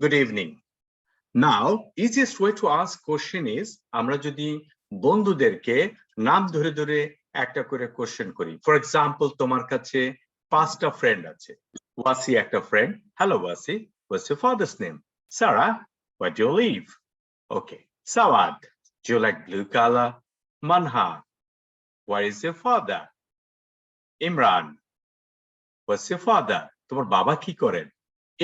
Good evening. Now, easiest way to ask question is আমরা যদি বন্ধুদেরকে নাম ধরে ধরে একটা করে কোশ্চেন করি। ফর এক্সাম্পল, তোমার কাছে 5টা ফ্রেন্ড আছে। ওয়াসি একটা friend. Hello Wasi, what's your father's name? Sarah, where do you live? Okay. Sawad, do you like blue color? Manha, where is your father? Imran, what's your father? তোমার বাবা কি করেন?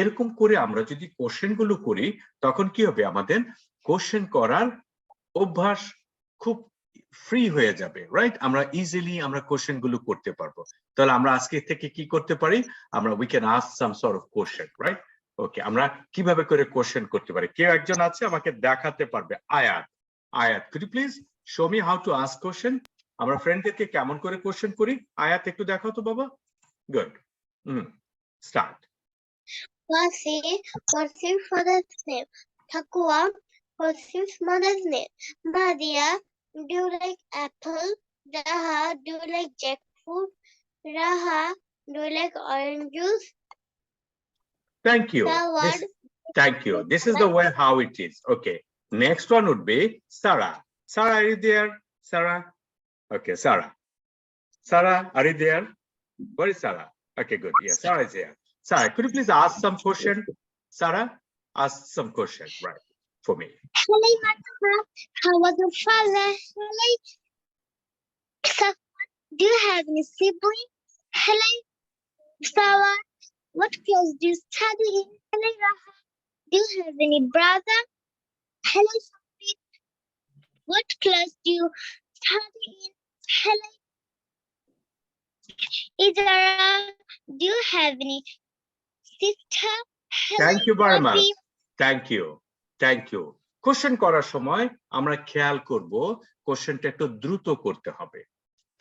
এরকম করে আমরা যদি কোশ্চেন গুলো করি তখন কি হবে, আমাদের কোশ্চেন করার অভ্যাস খুব ফ্রি হয়ে যাবে, রাইট? আমরা ইজিলি আমরা কোশ্চেন গুলো করতে পারবো। তাহলে আমরা আজকে থেকে কি করতে পারি, আমরা we can ask some sort of question, right? Okay, আমরা কিভাবে করে কোশ্চেন করতে পারি? কেউ একজন আছে আমাকে দেখাতে পারবে? Ayat, Ayat, could you please show me how to ask question? আমরা ফ্রেন্ডদেরকে কেমন করে কোশ্চেন করি? আয়াত একটু দেখাও তো বাবা। Good, start. Wasi, what's your father's name? Thakua, what's your mother's name? Badia, do you like apple? Raha, do you like jackfruit? Raha, do you like orange juice? Thank you. Sawad, Thank you. This is the way how it is. Okay. Next one would be Sarah. Sarah, are you there? Sarah? Okay, Sarah. Sarah, are you there? Where is Sarah? Okay, good. Yeah, Sarah is here. Sarah, could you please ask some question? Sarah, ask some question, right, for me. hello, Mama. How was your father? Hello. Sawad, do you have any sibling? Hello. Sawad, what class do you study in? Hello, Raha. Do you have any brother? Hello, Safid. What class do you study in? Hello. Izara, do you have any sister? Hello, Thank you very much. Wasi. Thank you. Thank you. Question করার সময় আমরা খেয়াল করব কোশ্চেনটা একটু দ্রুত করতে হবে,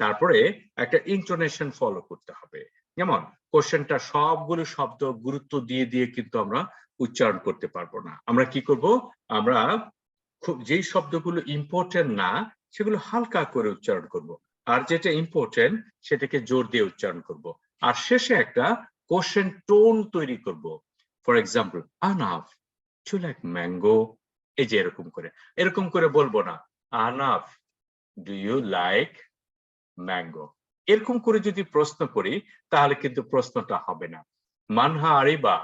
তারপরে একটা ইন্টোনেশন ফলো করতে হবে। যেমন কোশ্চেনটা সবগুলো শব্দ গুরুত্ব দিয়ে দিয়ে কিন্তু আমরা উচ্চারণ করতে পারবো না। আমরা কি করব, আমরা খুব যেই শব্দগুলো ইম্পর্টেন্ট না সেগুলো হালকা করে উচ্চারণ করব, আর যেটা ইম্পর্টেন্ট সেটাকে জোর দিয়ে উচ্চারণ করব, আর শেষে একটা কোশ্চেন টোন তৈরি করব। For example, Anaf, do you like mango? এই যে এরকম করে বলবো না, Anaf, do you like mango. এরকম করে যদি প্রশ্ন করি তাহলে কিন্তু প্রশ্নটা হবে না। মানহা আরিবা,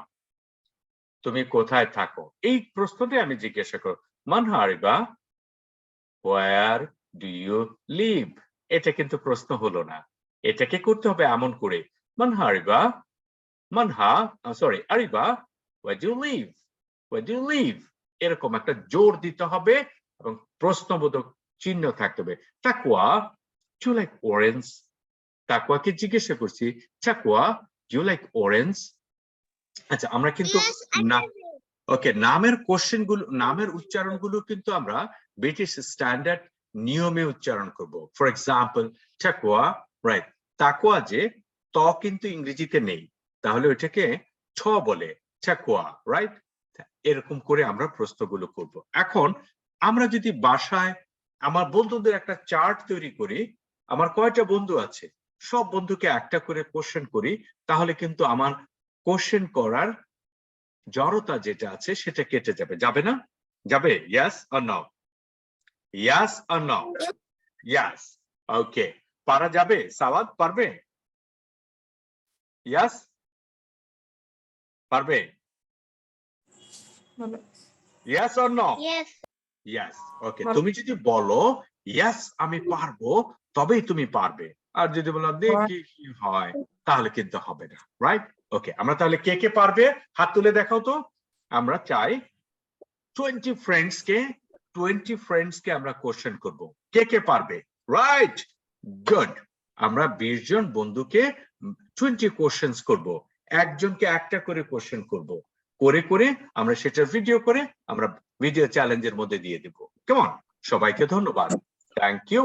তুমি কোথায় থাকো? এই প্রশ্নটাই আমি জিজ্ঞাসা করব, Manha আরিবা, where do you leave? এটা কিন্তু প্রশ্ন হলো না। এটাকে করতে হবে এমন করে, Manha Ariba, Manha sorry Ariba, where do you live? Where do you live? এরকম একটা জোর দিতে হবে এবং প্রশ্নবোধক চিহ্ন থাকতে হবে। তাকওয়া, ডু ইউ লাইক অরেঞ্জ? তাকওয়াকে জিজ্ঞাসা করছি, তাকওয়া, ডু ইউ লাইক অরেঞ্জ? আচ্ছা, আমরা কিন্তু Yes, না, ওকে, নামের কোশ্চেন গুলো, নামের উচ্চারণ গুলো কিন্তু আমরা ব্রিটিশ স্ট্যান্ডার্ড নিয়মে উচ্চারণ করব। ফর এক্সাম্পল, তাকওয়া, রাইট? তাকওয়া যে ত কিন্তু ইংরেজিতে নেই, তাহলে ওইটাকে ছ বলে, তাকওয়া, রাইট? এরকম করে আমরা প্রশ্নগুলো করব। এখন আমরা যদি বাসায় আমার বন্ধুদের একটা চার্ট তৈরি করি, আমার কয়টা বন্ধু আছে সব বন্ধুকে একটা করে কোশ্চেন করি, তাহলে কিন্তু আমার কোশ্চেন করার জড়তা যেটা আছে সেটা কেটে যাবে। যাবে না? যাবে? Yes or no? Yes or no? Yes. Okay, পারা যাবে? সাওয়াদ পারবে? ইয়েস, পারবে? Yes or no? yes. Yes. Okay, তুমি যদি বলো ইয়েস আমি পারবো তবেই তুমি পারবে, আর যদি বলো দেখি কি হয় তাহলে কিন্তু হবে না, রাইট? ওকে, আমরা তাহলে কে কে পারবে হাত তুলে দেখাও তো। আমরা চাই 20 ফ্রেন্ডসকে আমরা কোশ্চেন করব। কে কে পারবে? Right, good. আমরা 20 জন বন্ধুকে 20 কোশ্চেন্স করব, একজনকে একটা করে কোশ্চেন করব, করে করে আমরা সেটা ভিডিও করে আমরা ভিডিও চ্যালেঞ্জের মধ্যে দিয়ে দেব। কেমন? সবাইকে ধন্যবাদ। Thank you.